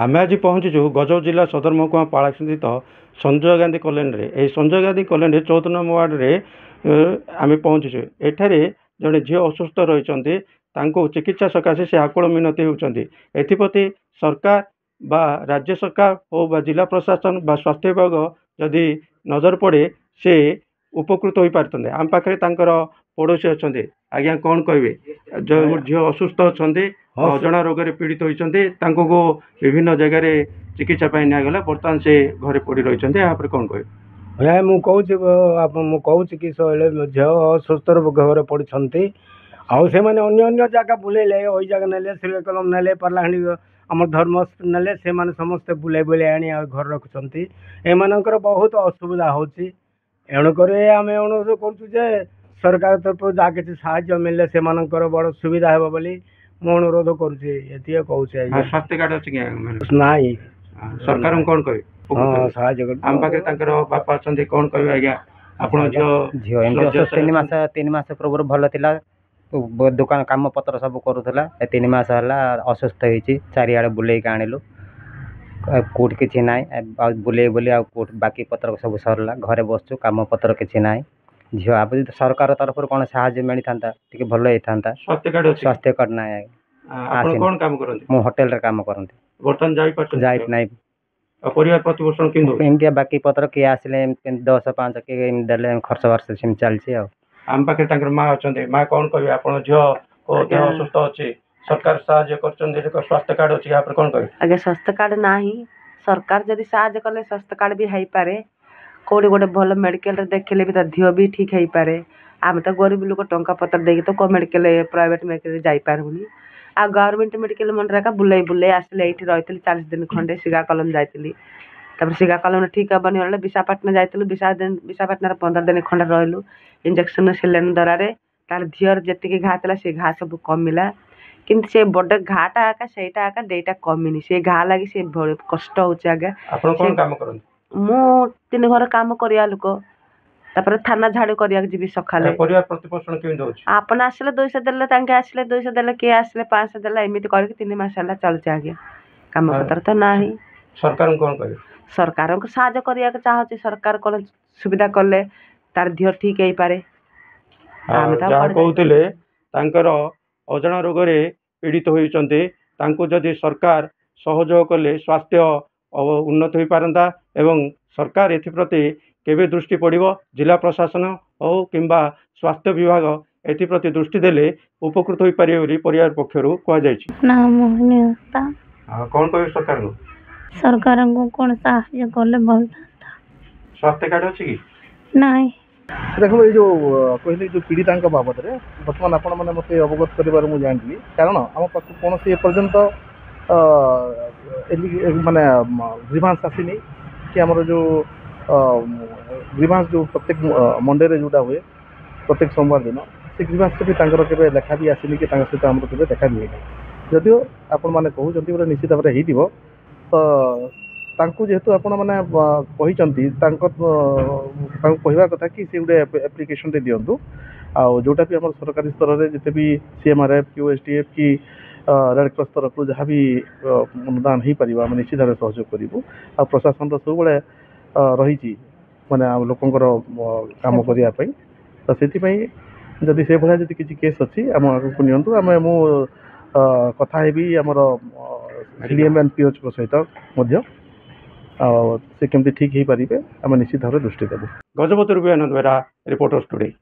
आम आज पहुँचु गजब जिला सदर महकुमा पाड़ा स्थित संजय गांधी कॉलोनी रे। ए Sanjay Gandhi colony 14 number ward रे आम पहुँचु। एठारे जड़े झील असुस्थ रही चिकित्सा सकाशे से आकुल मिनती होती। एप्रति सरकार बा राज्य सरकार हो बा जिला प्रशासन बा स्वास्थ्य विभाग जदि नजर पड़े से उपकृत हो पारते। आम पाखे पड़ोशी अच्छा आज्ञा कौन कहे जो झील असुस्थ अच्छा अजणा रोग पीड़ित होती विभिन्न जगह चिकित्सा निगला बर्तमान से घरे पड़ रही यहाँ कौन कहे मुझे कि झील असुस्थ घरे पड़ते आउ मैंने अन्य जगह बुलेले वही जगह ने श्रीकलम ने पारलाहांडी आम धर्म ने समस्ते बुले बुले आनी घर रखुंट एमर बहुत असुविधा होची। एणुक आम अनुरोध करुचे सरकार तरफ जहाँ किसी साहाय्य मिले से बड़ सुविधा हे बोली मु अनुरोध करुचे। स्वास्थ्य कार्ड अच्छी ना सरकार कौन कहे साहाय्य आम पाखे बापा अच्छा कौन कहे आज्ञा आप तीन मास पूर्व भल था दुकान काम पत्र सब करूला 3 मास है असुस्थ होती चारिआडे बुले आणलु कौट कि ना बुले बुले बाकी पत्र सब सरला घरे बसचु काम पत्र कि ना झील आप सरकार तरफ कौन साहाय्य मिलता टी भल होता। स्वास्थ्य कार्ड ना कौन काम करते मु होटेल रे काम करती बर्तमान जाई नहीं परिवार प्रतिपोषण एमती बाकी पत्र किए आसिले 10-5 किए देले खर्च वर्ष सेम चलती आम पाखे माँ अच्छा माँ कौन कहे आप झील असुस्थ अच्छे सरकार साहाय्य कर स्वास्थ्य कार्ड अच्छी यहाँ कौन कहे आगे स्वास्थ्य कार्ड ना सरकार जदि साहाय्य कले स्वास्थ्य कार्ड भी हो पारे कौटी गोटे भल मेडिकल देखले भी धियो भी ठीक हो पारे। आम तो गरीब लोक टंका पत्र देकी तो को मेडिकल प्राइवेट मेडिकल जापारूनी आ गवर्नमेंट मेडिकल मंडरा का बुले बुले आसले ये रही 40 दिन खंडे सिगा कलम जाइली सिगा कलम ठीक हेनी ना विशाखापाटना जाइलु विशाखापाटना 15 दिन खंडे रही इंजेक्शन सेलेन द्वारा तार झीर जी घा था से घा सब कमिला किंतु से बड़ घाटा आका सेटा आका देटा कमिनी से घा लगी से कष्ट होचे आगे मु 3 घर काम करिया लोक तापर थाना झाड़ू करिया जीवी सखाले परिवार प्रतिपोषण केमि होची आपन आसले 200 देले तांके आसले 200 देले के आसले 500 देले एमिति करके 3 मास हला चलचे आगे काम पत्र तो नाही। सरकार कौन कहे सरकार को साहाय्य करिया के चाहचे सरकार कोन सुविधा करले तार धियो ठीक हे पारे। आम ता कहउतले तांकर अजणा रोग रे पीड़ित होइचंते तांको जदि सरकार सहयोग कले स्वास्थ्य उन्नत हो पारंता एवं सरकार एप्रति केबे दृष्टि पड़िबो जिला प्रशासन हो किंबा स्वास्थ्य विभाग एप्रति दृष्टि देले उपकृत हो पारे बोली परिवार पक्षरु कहा जायछि ना मोहनी होता कौन कहे सरकार को कौन साहाय्य करले भल स्वास्थ्य कार्ड अछि कि नाही देखो ये जो कहले जो पीड़िता बाबद में बर्तमान आपण मैंने मत अवगत कर जानी कारण आम पाक कौन से पर्यंत माने ग्रीभांस आसनी कि आमर जो ग्रीभांस जो प्रत्येक मंडे रे जोटा हुए प्रत्येक सोमवार दिन से ग्रीभांस भी के लेखा भी आसनी कि सहित आम के देखा भी है जदिव आपण मैंने कहते गोटे निश्चित भाव हो तांको जेहेतु आपण मैंने कहते कहवा कथा कि सी गोटे एप्लिकेशन टे दिंतु जोटा भी आम सरकारी स्तर में जिते भी CMRF कि SDF कि रेड क्रॉस तरफ जहाँ भी अनुदान हो पार आम निश्चित भाव सहयोग करूँ आ प्रशासन सब बड़े रही माने लोकंर काम करने तो से जदि से भाया जब किसी केस अच्छी आम आगे नियंतु आम मु कथा हेबी आमर CDM एंड PH को सहित से केमती ठीक हो पारे आम निश्चित भाव दृष्टि देव। गजपति आनंद बेरा रिपोर्टर्स टुडे।